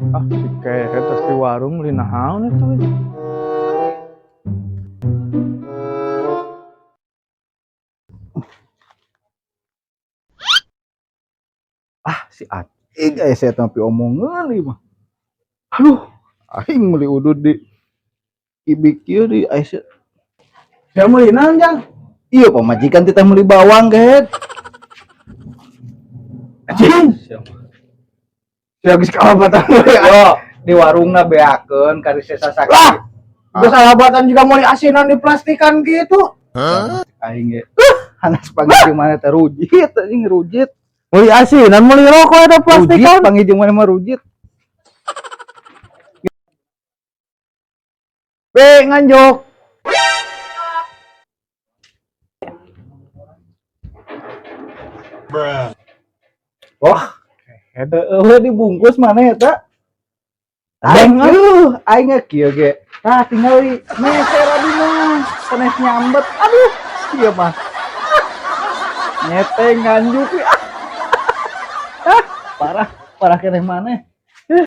Ah, si Kehet terus di warung beli naon itu. Ah, si Acing saya tapi omongan nih mah. Aduh, aing meuli udud di ibik ieu di Aisyah. Saya meuli naon, Jang? Iya, pamajikan teh meuli bawang, Kehet. Acing. Saya geus kalabatan yo di warungna beakeun kari sesa sakit. Lah, geus kalabatan juga meuli asinan di plastikan gitu. Hah? Aing ge. Hanas panggil mana teh rujit, anjing rujit. Meuli asinan meuli rokok ada plastikan. Rujit panggil mana mah rujit. Be nganjok. Wah, dibungkus mana eta? Aing kieu ge. Tah tinggal di meser abi mah. Sanes nyambet. Aduh, ieu mah. Nyeteng nganjuk. Parah keneh maneh.